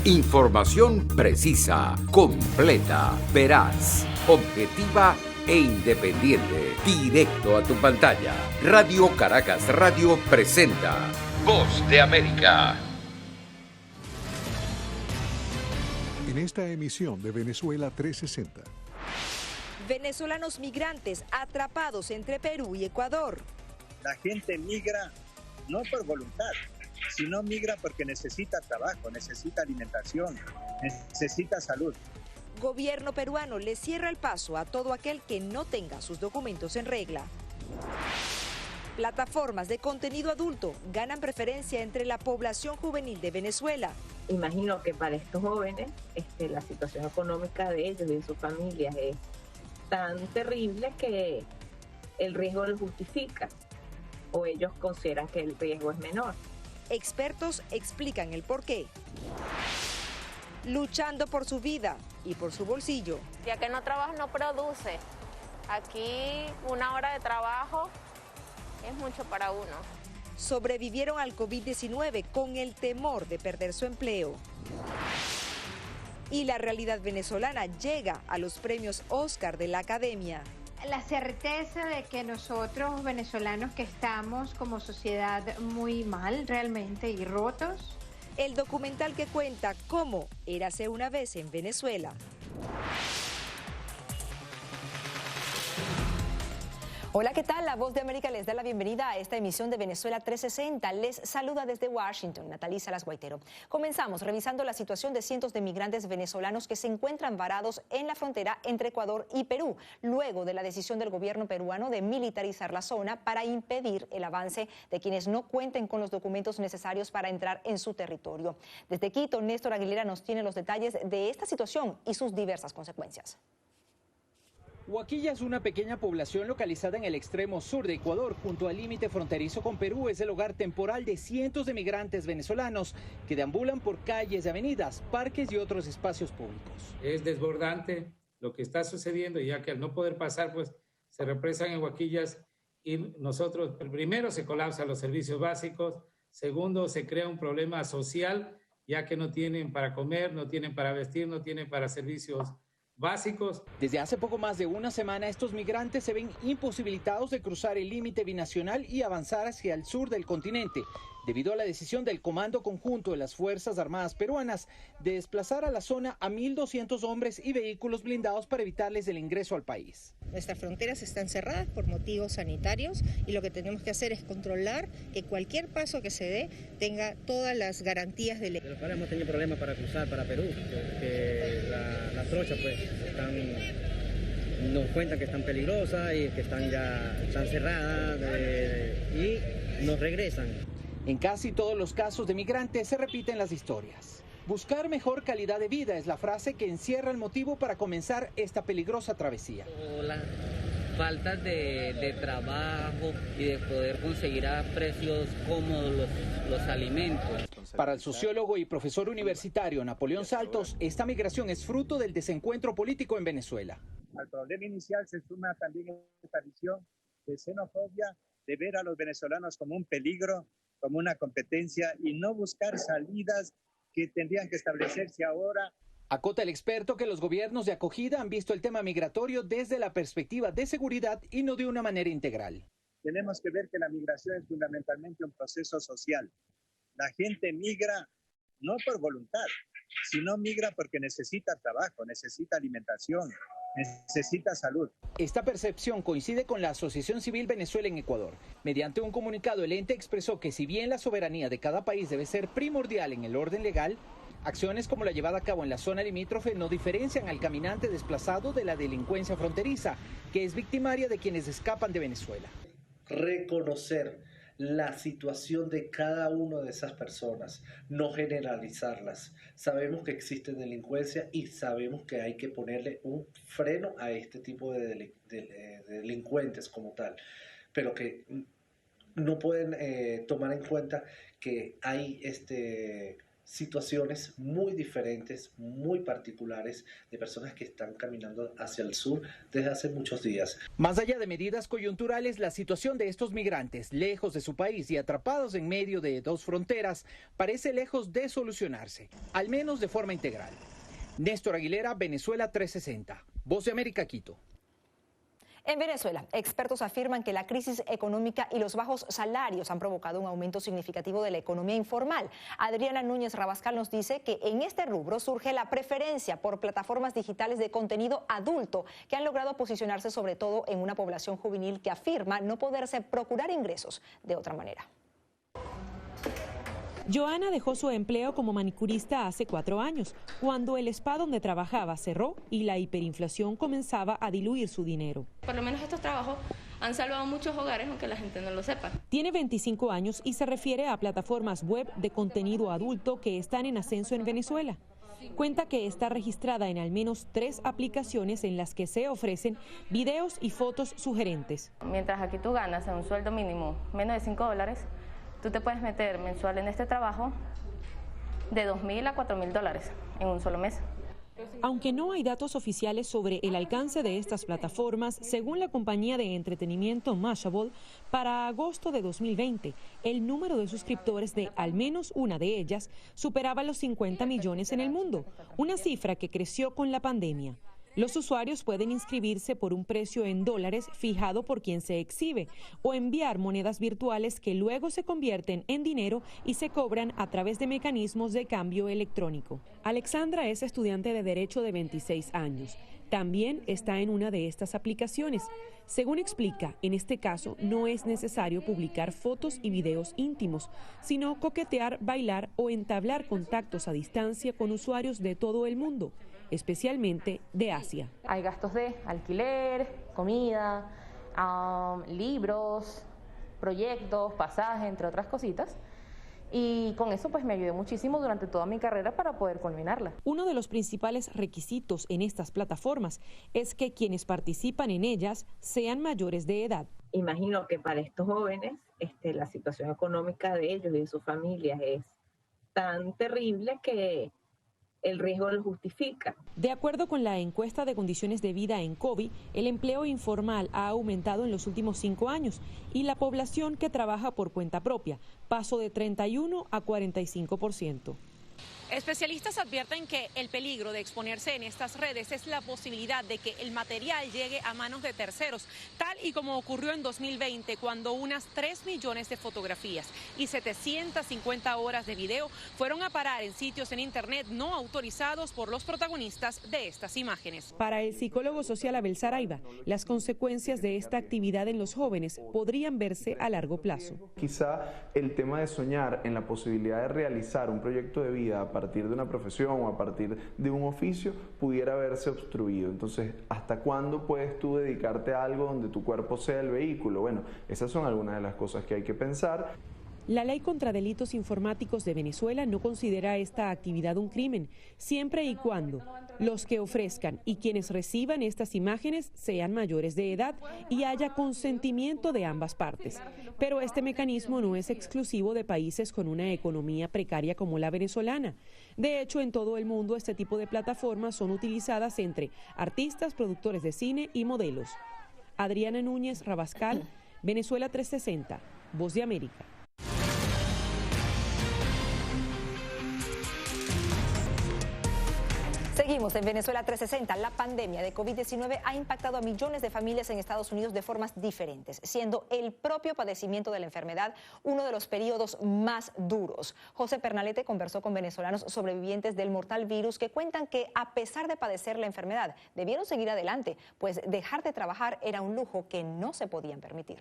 Información precisa, completa, veraz, objetiva e independiente. Directo a tu pantalla. Radio Caracas Radio presenta Voz de América. En esta emisión de Venezuela 360. Venezolanos migrantes atrapados entre Perú y Ecuador. La gente migra no por voluntad, sino migra porque necesita trabajo, necesita alimentación, necesita salud. Gobierno peruano le cierra el paso a todo aquel que no tenga sus documentos en regla. Plataformas de contenido adulto ganan preferencia entre la población juvenil de Venezuela. Imagino que para estos jóvenes la situación económica de ellos y de sus familias es tan terrible que el riesgo lo justifica o ellos consideran que el riesgo es menor. Expertos explican el porqué. Luchando por su vida y por su bolsillo. Ya que no trabaja, no produce. Aquí 1 hora de trabajo es mucho para uno. Sobrevivieron al COVID-19 con el temor de perder su empleo. Y la realidad venezolana llega a los premios Oscar de la Academia. La certeza de que nosotros venezolanos que estamos como sociedad muy mal realmente y rotos. El documental que cuenta cómo érase una vez en Venezuela. Hola, ¿qué tal? La Voz de América les da la bienvenida a esta emisión de Venezuela 360. Les saluda desde Washington, Natalí Salas Guaitero. Comenzamos revisando la situación de cientos de migrantes venezolanos que se encuentran varados en la frontera entre Ecuador y Perú, luego de la decisión del gobierno peruano de militarizar la zona para impedir el avance de quienes no cuenten con los documentos necesarios para entrar en su territorio. Desde Quito, Néstor Aguilera nos tiene los detalles de esta situación y sus diversas consecuencias. Huaquilla es una pequeña población localizada en el extremo sur de Ecuador, junto al límite fronterizo con Perú. Es el hogar temporal de cientos de migrantes venezolanos que deambulan por calles, avenidas, parques y otros espacios públicos. Es desbordante lo que está sucediendo, ya que al no poder pasar, pues se represan en Huaquillas y nosotros, primero se colapsan los servicios básicos, segundo se crea un problema social, ya que no tienen para comer, no tienen para vestir, no tienen para servicios básicos. Desde hace poco más de una semana, estos migrantes se ven imposibilitados de cruzar el límite binacional y avanzar hacia el sur del continente, debido a la decisión del Comando Conjunto de las Fuerzas Armadas Peruanas de desplazar a la zona a 1.200 hombres y vehículos blindados para evitarles el ingreso al país. Nuestras fronteras están cerradas por motivos sanitarios y lo que tenemos que hacer es controlar que cualquier paso que se dé tenga todas las garantías de ley. Ahora hemos tenido problemas para cruzar para Perú, porque las trochas pues nos cuentan que están peligrosas y que están cerradas y nos regresan. En casi todos los casos de migrantes se repiten las historias. Buscar mejor calidad de vida es la frase que encierra el motivo para comenzar esta peligrosa travesía. La falta de trabajo y de poder conseguir a precios cómodos los alimentos. Para el sociólogo y profesor universitario Napoleón Saltos, esta migración es fruto del desencuentro político en Venezuela. Al problema inicial se suma también esta visión de xenofobia, de ver a los venezolanos como un peligro, como una competencia y no buscar salidas que tendrían que establecerse ahora. Acota el experto que los gobiernos de acogida han visto el tema migratorio desde la perspectiva de seguridad y no de una manera integral. Tenemos que ver que la migración es fundamentalmente un proceso social. La gente migra no por voluntad, sino migra porque necesita trabajo, necesita alimentación, necesita salud. Esta percepción coincide con la Asociación Civil Venezuela en Ecuador. Mediante un comunicado, el ente expresó que si bien la soberanía de cada país debe ser primordial en el orden legal, acciones como la llevada a cabo en la zona limítrofe no diferencian al caminante desplazado de la delincuencia fronteriza, que es victimaria de quienes escapan de Venezuela. Reconocer la situación de cada una de esas personas, no generalizarlas. Sabemos que existe delincuencia y sabemos que hay que ponerle un freno a este tipo de delincuentes como tal, pero que no pueden tomar en cuenta que hay situaciones muy diferentes, muy particulares, de personas que están caminando hacia el sur desde hace muchos días. Más allá de medidas coyunturales, la situación de estos migrantes, lejos de su país y atrapados en medio de dos fronteras, parece lejos de solucionarse, al menos de forma integral. Néstor Aguilera, Venezuela 360, Voz de América, Quito. En Venezuela, expertos afirman que la crisis económica y los bajos salarios han provocado un aumento significativo de la economía informal. Adriana Núñez Rabascal nos dice que en este rubro surge la preferencia por plataformas digitales de contenido adulto que han logrado posicionarse sobre todo en una población juvenil que afirma no poderse procurar ingresos de otra manera. Joana dejó su empleo como manicurista hace 4 años, cuando el spa donde trabajaba cerró y la hiperinflación comenzaba a diluir su dinero. Por lo menos estos trabajos han salvado muchos hogares, aunque la gente no lo sepa. Tiene 25 años y se refiere a plataformas web de contenido adulto que están en ascenso en Venezuela. Cuenta que está registrada en al menos 3 aplicaciones en las que se ofrecen videos y fotos sugerentes. Mientras aquí tú ganas en un sueldo mínimo menos de $5, tú te puedes meter mensual en este trabajo de $2.000 a $4.000 en un solo mes. Aunque no hay datos oficiales sobre el alcance de estas plataformas, según la compañía de entretenimiento Mashable, para agosto de 2020, el número de suscriptores de al menos una de ellas superaba los 50 millones en el mundo, una cifra que creció con la pandemia. Los usuarios pueden inscribirse por un precio en dólares fijado por quien se exhibe o enviar monedas virtuales que luego se convierten en dinero y se cobran a través de mecanismos de cambio electrónico. Alexandra es estudiante de Derecho de 26 años. También está en una de estas aplicaciones. Según explica, en este caso no es necesario publicar fotos y videos íntimos, sino coquetear, bailar o entablar contactos a distancia con usuarios de todo el mundo, especialmente de Asia. Hay gastos de alquiler, comida, libros, proyectos, pasajes, entre otras cositas. Y con eso pues me ayudó muchísimo durante toda mi carrera para poder culminarla. Uno de los principales requisitos en estas plataformas es que quienes participan en ellas sean mayores de edad. Imagino que para estos jóvenes la situación económica de ellos y de sus familias es tan terrible que el riesgo lo justifica. De acuerdo con la encuesta de condiciones de vida en COVID, el empleo informal ha aumentado en los últimos 5 años y la población que trabaja por cuenta propia pasó de 31 a 45%. Especialistas advierten que el peligro de exponerse en estas redes es la posibilidad de que el material llegue a manos de terceros, tal y como ocurrió en 2020, cuando unas 3 millones de fotografías y 750 horas de video fueron a parar en sitios en Internet no autorizados por los protagonistas de estas imágenes. Para el psicólogo social Abel Saraiva, las consecuencias de esta actividad en los jóvenes podrían verse a largo plazo. Quizá el tema de soñar en la posibilidad de realizar un proyecto de vida a partir de una profesión o a partir de un oficio pudiera verse obstruido. Entonces, ¿hasta cuándo puedes tú dedicarte a algo donde tu cuerpo sea el vehículo? Bueno, esas son algunas de las cosas que hay que pensar. La Ley contra Delitos Informáticos de Venezuela no considera esta actividad un crimen, siempre y cuando los que ofrezcan y quienes reciban estas imágenes sean mayores de edad y haya consentimiento de ambas partes. Pero este mecanismo no es exclusivo de países con una economía precaria como la venezolana. De hecho, en todo el mundo este tipo de plataformas son utilizadas entre artistas, productores de cine y modelos. Adriana Núñez Rabascal, Venezuela 360, Voz de América. Seguimos en Venezuela 360. La pandemia de COVID-19 ha impactado a millones de familias en Estados Unidos de formas diferentes, siendo el propio padecimiento de la enfermedad uno de los periodos más duros. José Pernalete conversó con venezolanos sobrevivientes del mortal virus que cuentan que, a pesar de padecer la enfermedad, debieron seguir adelante, pues dejar de trabajar era un lujo que no se podían permitir.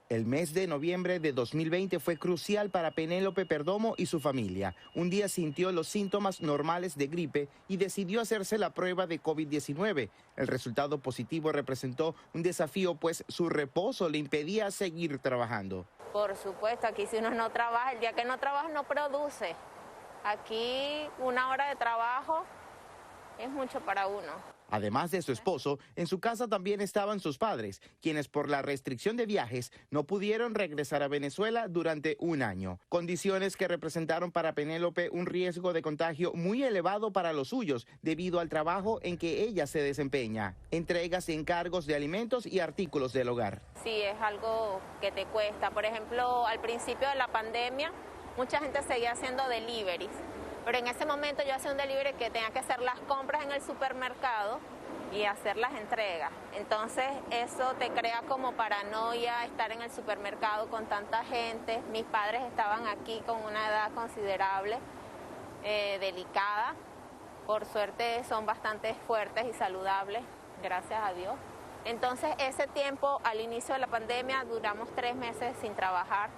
El mes de noviembre de 2020 fue crucial para Penélope Perdomo y su familia. Un día sintió los síntomas normales de gripe y decidió hacerse la prueba de COVID-19. El resultado positivo representó un desafío, pues su reposo le impedía seguir trabajando. Por supuesto, aquí si uno no trabaja, el día que no trabaja no produce. Aquí 1 hora de trabajo es mucho para uno. Además de su esposo, en su casa también estaban sus padres, quienes por la restricción de viajes no pudieron regresar a Venezuela durante un año. Condiciones que representaron para Penélope un riesgo de contagio muy elevado para los suyos, debido al trabajo en que ella se desempeña. Entregas y encargos de alimentos y artículos del hogar. Sí, es algo que te cuesta. Por ejemplo, al principio de la pandemia, mucha gente seguía haciendo deliveries. Pero en ese momento yo hacía un delivery que tenía que hacer las compras en el supermercado y hacer las entregas. Entonces eso te crea como paranoia estar en el supermercado con tanta gente. Mis padres estaban aquí con una edad considerable, delicada. Por suerte son bastante fuertes y saludables, gracias a Dios. Entonces ese tiempo, al inicio de la pandemia, duramos 3 meses sin trabajar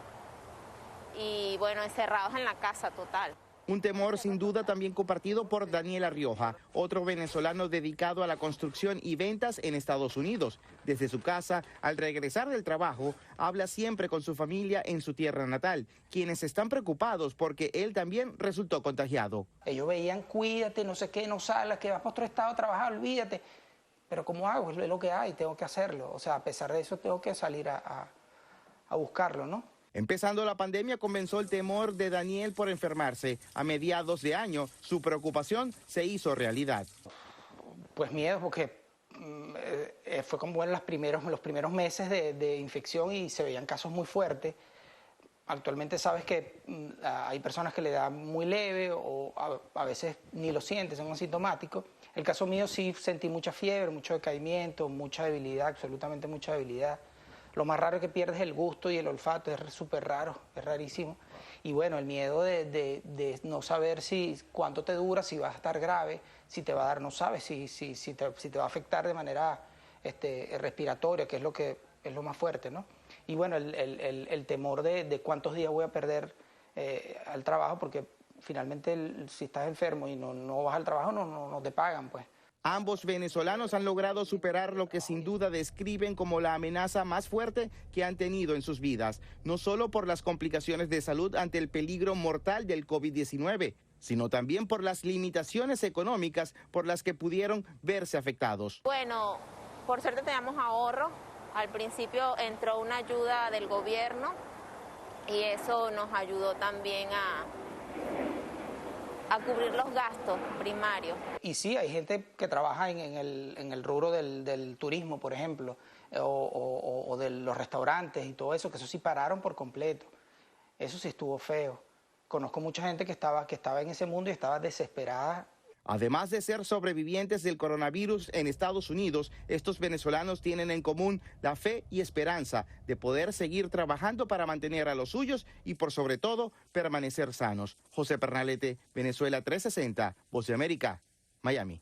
y bueno, encerrados en la casa total. Un temor sin duda también compartido por Daniela Rioja, otro venezolano dedicado a la construcción y ventas en Estados Unidos. Desde su casa, al regresar del trabajo, habla siempre con su familia en su tierra natal, quienes están preocupados porque él también resultó contagiado. Ellos veían, cuídate, no sé qué, no salgas, que vas para otro estado a trabajar, olvídate. Pero ¿cómo hago? Es lo que hay, tengo que hacerlo. O sea, a pesar de eso, tengo que salir a buscarlo, ¿no? Empezando la pandemia comenzó el temor de Daniel por enfermarse. A mediados de año, su preocupación se hizo realidad. Pues miedo, porque fue como en los primeros meses de infección y se veían casos muy fuertes. Actualmente sabes que hay personas que le da muy leve o a veces ni lo sienten, son asintomáticos. El caso mío sí sentí mucha fiebre, mucho decaimiento, mucha debilidad, absolutamente mucha debilidad. Lo más raro es que pierdes el gusto y el olfato, es súper raro, es rarísimo. Y bueno, el miedo de no saber cuánto te dura, si vas a estar grave, si te va a dar, no sabes, si te va a afectar de manera respiratoria, que es lo más fuerte, ¿no? Y bueno, el temor de cuántos días voy a perder al trabajo, porque finalmente si estás enfermo y no vas al trabajo, no te pagan, pues. Ambos venezolanos han logrado superar lo que sin duda describen como la amenaza más fuerte que han tenido en sus vidas, no solo por las complicaciones de salud ante el peligro mortal del COVID-19, sino también por las limitaciones económicas por las que pudieron verse afectados. Bueno, por suerte teníamos ahorro. Al principio entró una ayuda del gobierno y eso nos ayudó también a cubrir los gastos primarios. Y sí, hay gente que trabaja en el rubro del turismo, por ejemplo, o de los restaurantes y todo eso, que eso sí pararon por completo. Eso sí estuvo feo. Conozco mucha gente que estaba en ese mundo y estaba desesperada. Además de ser sobrevivientes del coronavirus en Estados Unidos, estos venezolanos tienen en común la fe y esperanza de poder seguir trabajando para mantener a los suyos y por sobre todo permanecer sanos. José Pernalete, Venezuela 360, Voz de América, Miami.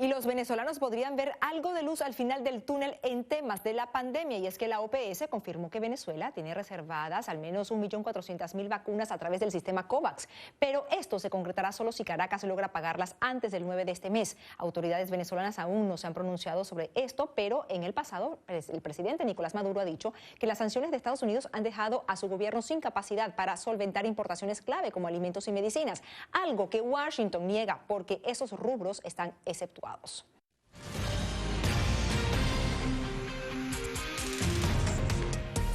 Y los venezolanos podrían ver algo de luz al final del túnel en temas de la pandemia, y es que la OPS confirmó que Venezuela tiene reservadas al menos 1.400.000 vacunas a través del sistema COVAX, pero esto se concretará solo si Caracas logra pagarlas antes del 9 de este mes. Autoridades venezolanas aún no se han pronunciado sobre esto, pero en el pasado el presidente Nicolás Maduro ha dicho que las sanciones de Estados Unidos han dejado a su gobierno sin capacidad para solventar importaciones clave como alimentos y medicinas, algo que Washington niega porque esos rubros están exceptuados.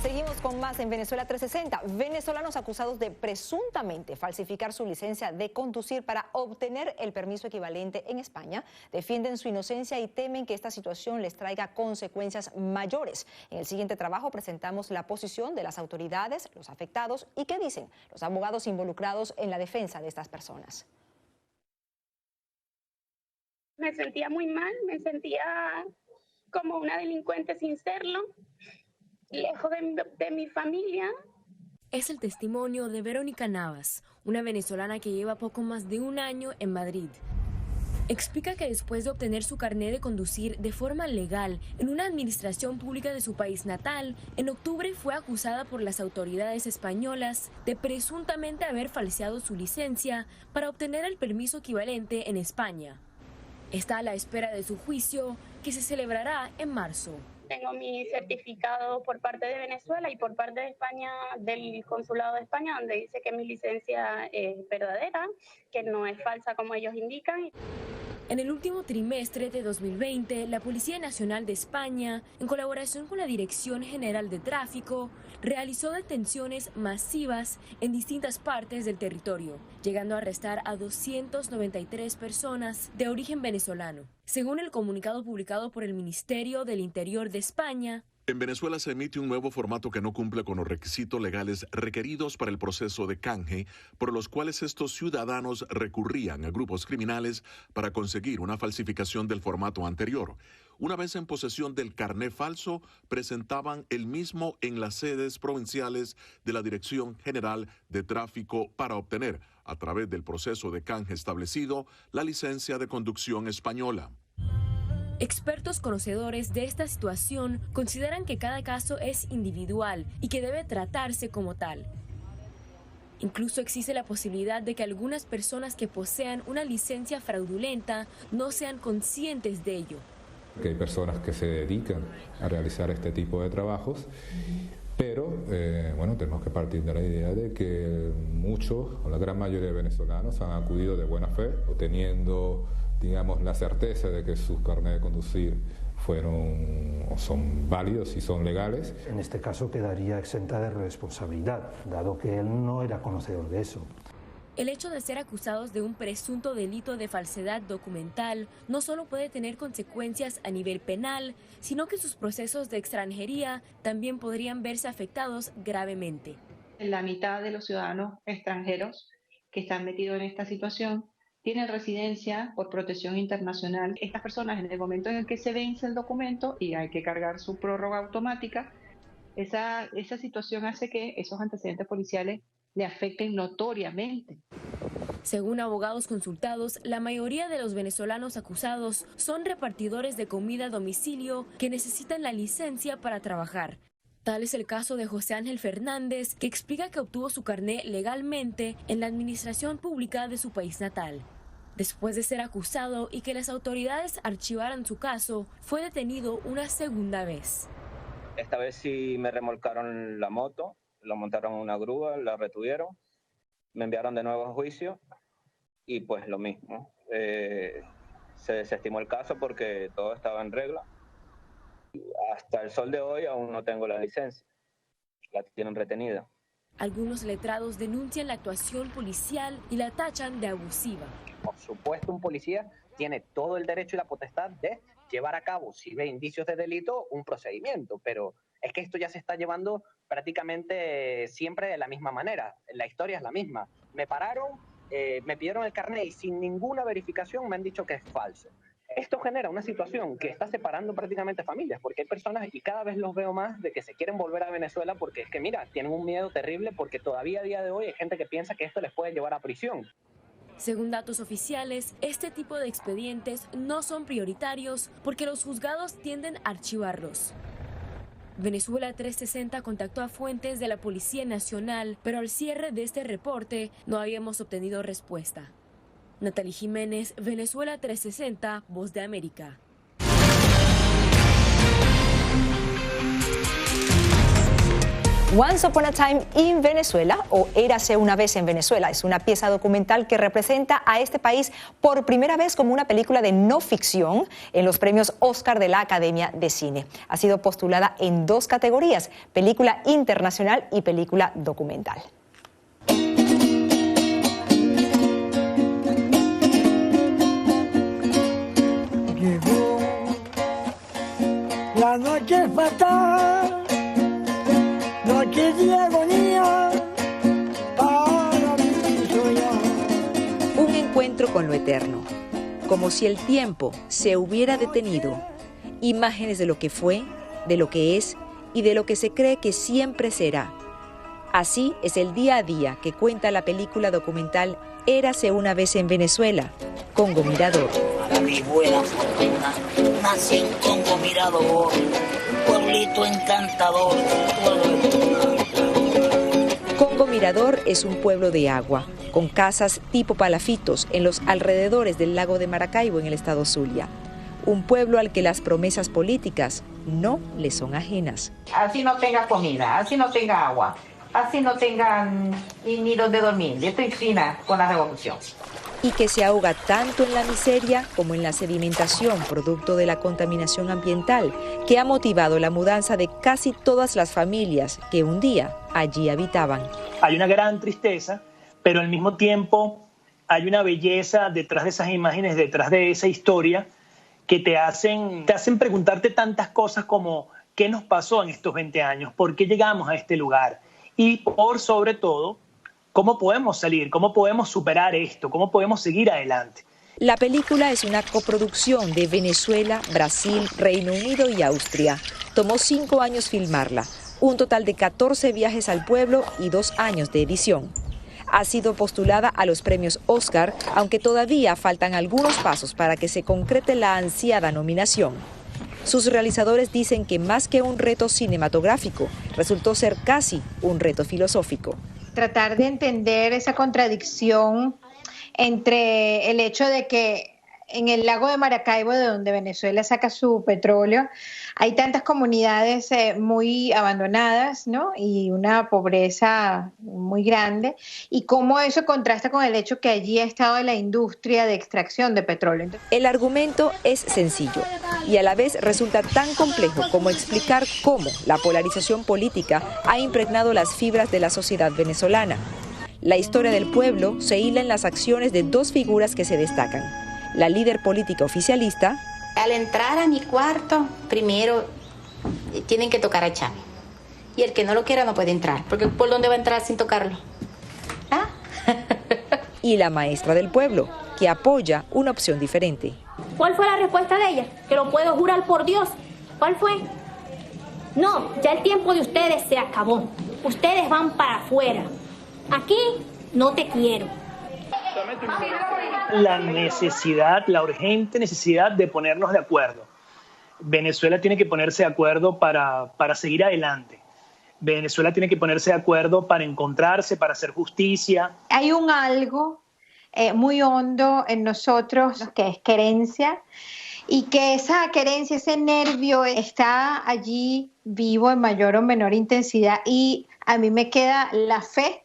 Seguimos con más en Venezuela 360. Venezolanos acusados de presuntamente falsificar su licencia de conducir para obtener el permiso equivalente en España defienden su inocencia y temen que esta situación les traiga consecuencias mayores. En el siguiente trabajo presentamos la posición de las autoridades, los afectados y qué dicen los abogados involucrados en la defensa de estas personas. Me sentía muy mal, me sentía como una delincuente sin serlo, lejos de mi familia. Es el testimonio de Verónica Navas, una venezolana que lleva poco más de un año en Madrid. Explica que después de obtener su carné de conducir de forma legal en una administración pública de su país natal, en octubre fue acusada por las autoridades españolas de presuntamente haber falseado su licencia para obtener el permiso equivalente en España. Está a la espera de su juicio, que se celebrará en marzo. Tengo mi certificado por parte de Venezuela y por parte de España, del Consulado de España, donde dice que mi licencia es verdadera, que no es falsa como ellos indican. En el último trimestre de 2020, la Policía Nacional de España, en colaboración con la Dirección General de Tráfico, realizó detenciones masivas en distintas partes del territorio, llegando a arrestar a 293 personas de origen venezolano. Según el comunicado publicado por el Ministerio del Interior de España, en Venezuela se emite un nuevo formato que no cumple con los requisitos legales requeridos para el proceso de canje, por los cuales estos ciudadanos recurrían a grupos criminales para conseguir una falsificación del formato anterior. Una vez en posesión del carné falso, presentaban el mismo en las sedes provinciales de la Dirección General de Tráfico para obtener, a través del proceso de canje establecido, la licencia de conducción española. Expertos conocedores de esta situación consideran que cada caso es individual y que debe tratarse como tal. Incluso existe la posibilidad de que algunas personas que posean una licencia fraudulenta no sean conscientes de ello. Que hay personas que se dedican a realizar este tipo de trabajos, pero bueno, tenemos que partir de la idea de que muchos o la gran mayoría de venezolanos han acudido de buena fe, o teniendo, digamos, la certeza de que sus carnets de conducir fueron o son válidos y son legales. En este caso quedaría exenta de responsabilidad, dado que él no era conocedor de eso. El hecho de ser acusados de un presunto delito de falsedad documental no solo puede tener consecuencias a nivel penal, sino que sus procesos de extranjería también podrían verse afectados gravemente. La mitad de los ciudadanos extranjeros que están metidos en esta situación tienen residencia por protección internacional. Estas personas, en el momento en el que se vence el documento y hay que cargar su prórroga automática, esa situación hace que esos antecedentes policiales le afecten notoriamente. Según abogados consultados, la mayoría de los venezolanos acusados son repartidores de comida a domicilio que necesitan la licencia para trabajar. Tal es el caso de José Ángel Fernández, que explica que obtuvo su carné legalmente en la administración pública de su país natal. Después de ser acusado y que las autoridades archivaran su caso, fue detenido una segunda vez. Esta vez sí me remolcaron la moto, lo montaron en una grúa, la retuvieron, me enviaron de nuevo a juicio y pues lo mismo. Se desestimó el caso porque todo estaba en regla. Hasta el sol de hoy aún no tengo la licencia, la tienen retenida. Algunos letrados denuncian la actuación policial y la tachan de abusiva. Por supuesto, un policía tiene todo el derecho y la potestad de llevar a cabo, si ve indicios de delito, un procedimiento, pero es que esto ya se está llevando prácticamente siempre de la misma manera. La historia es la misma. Me pararon, me pidieron el carnet y sin ninguna verificación me han dicho que es falso. Esto genera una situación que está separando prácticamente familias, porque hay personas, y cada vez los veo más, de que se quieren volver a Venezuela porque es que, mira, tienen un miedo terrible porque todavía a día de hoy hay gente que piensa que esto les puede llevar a prisión. Según datos oficiales, este tipo de expedientes no son prioritarios porque los juzgados tienden a archivarlos. Venezuela 360 contactó a fuentes de la Policía Nacional, pero al cierre de este reporte no habíamos obtenido respuesta. Natalie Jiménez, Venezuela 360, Voz de América. Once Upon a Time in Venezuela, o Érase una vez en Venezuela, es una pieza documental que representa a este país por primera vez como una película de no ficción en los premios Oscar de la Academia de Cine. Ha sido postulada en 2 categorías, película internacional y película documental. Llegó la noche fatal, noche de agonía para mi soñar. Un encuentro con lo eterno, como si el tiempo se hubiera detenido. Imágenes de lo que fue, de lo que es y de lo que se cree que siempre será. Así es el día a día que cuenta la película documental Érase una vez en Venezuela, Congo Mirador. Para mi buena fortuna, nací en Congo Mirador, pueblito encantador. Congo Mirador es un pueblo de agua, con casas tipo palafitos en los alrededores del lago de Maracaibo en el estado Zulia. Un pueblo al que las promesas políticas no le son ajenas. Así no tenga comida, así no tenga agua, así no tengan ni donde dormir. Yo estoy fina con la revolución. y que se ahoga tanto en la miseria como en la sedimentación producto de la contaminación ambiental que ha motivado la mudanza de casi todas las familias que un día allí habitaban. Hay una gran tristeza, pero al mismo tiempo hay una belleza detrás de esas imágenes, detrás de esa historia, que te hacen preguntarte tantas cosas como ¿qué nos pasó en estos 20 años? ¿Por qué llegamos a este lugar? Y por sobre todo, ¿cómo podemos salir? ¿Cómo podemos superar esto? ¿Cómo podemos seguir adelante? La película es una coproducción de Venezuela, Brasil, Reino Unido y Austria. Tomó 5 años filmarla, un total de 14 viajes al pueblo y 2 años de edición. Ha sido postulada a los premios Oscar, aunque todavía faltan algunos pasos para que se concrete la ansiada nominación. Sus realizadores dicen que más que un reto cinematográfico, resultó ser casi un reto filosófico. Tratar de entender esa contradicción entre el hecho de que en el lago de Maracaibo, de donde Venezuela saca su petróleo, hay tantas comunidades muy abandonadas, ¿no? Y una pobreza muy grande, y cómo eso contrasta con el hecho que allí ha estado la industria de extracción de petróleo. El argumento es sencillo y a la vez resulta tan complejo como explicar cómo la polarización política ha impregnado las fibras de la sociedad venezolana. La historia del pueblo se hila en las acciones de 2 figuras que se destacan: la líder política oficialista. Al entrar a mi cuarto, primero tienen que tocar a Chami. Y el que no lo quiera no puede entrar, porque ¿por dónde va a entrar sin tocarlo? ¿Ah? Y la maestra del pueblo, que apoya una opción diferente. ¿Cuál fue la respuesta de ella? Que lo puedo jurar por Dios. ¿Cuál fue? No, ya el tiempo de ustedes se acabó. Ustedes van para afuera. Aquí no te quiero. La necesidad, la urgente necesidad de ponernos de acuerdo. Venezuela tiene que ponerse de acuerdo para seguir adelante. Venezuela tiene que ponerse de acuerdo para encontrarse, para hacer justicia. Hay un algo muy hondo en nosotros que es querencia, y que esa querencia, ese nervio está allí vivo en mayor o menor intensidad, y a mí me queda la fe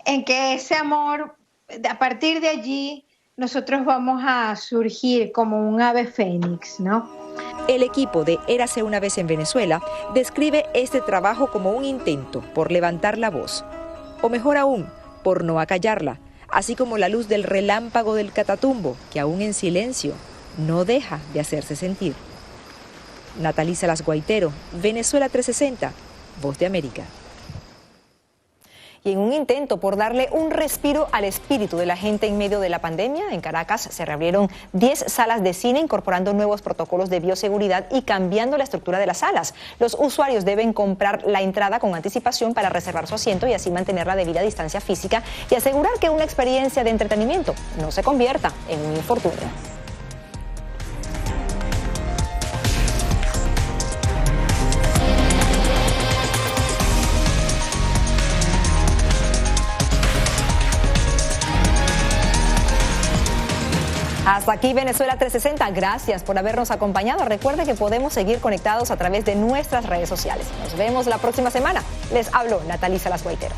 en que ese amor, a partir de allí, nosotros vamos a surgir como un ave fénix, ¿no? El equipo de Érase una vez en Venezuela describe este trabajo como un intento por levantar la voz, o mejor aún, por no acallarla, así como la luz del relámpago del Catatumbo, que aún en silencio no deja de hacerse sentir. Natalie Salas Guaitero, Venezuela 360, Voz de América. Y en un intento por darle un respiro al espíritu de la gente en medio de la pandemia, en Caracas se reabrieron 10 salas de cine incorporando nuevos protocolos de bioseguridad y cambiando la estructura de las salas. Los usuarios deben comprar la entrada con anticipación para reservar su asiento y así mantener la debida distancia física y asegurar que una experiencia de entretenimiento no se convierta en un infortunio. Hasta aquí Venezuela 360, gracias por habernos acompañado. Recuerde que podemos seguir conectados a través de nuestras redes sociales. Nos vemos la próxima semana. Les habló Natalie Salas Guaitero.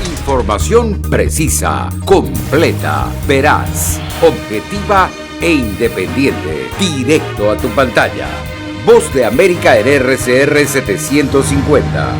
Información precisa, completa, veraz, objetiva e independiente. Directo a tu pantalla. Voz de América en RCR 750.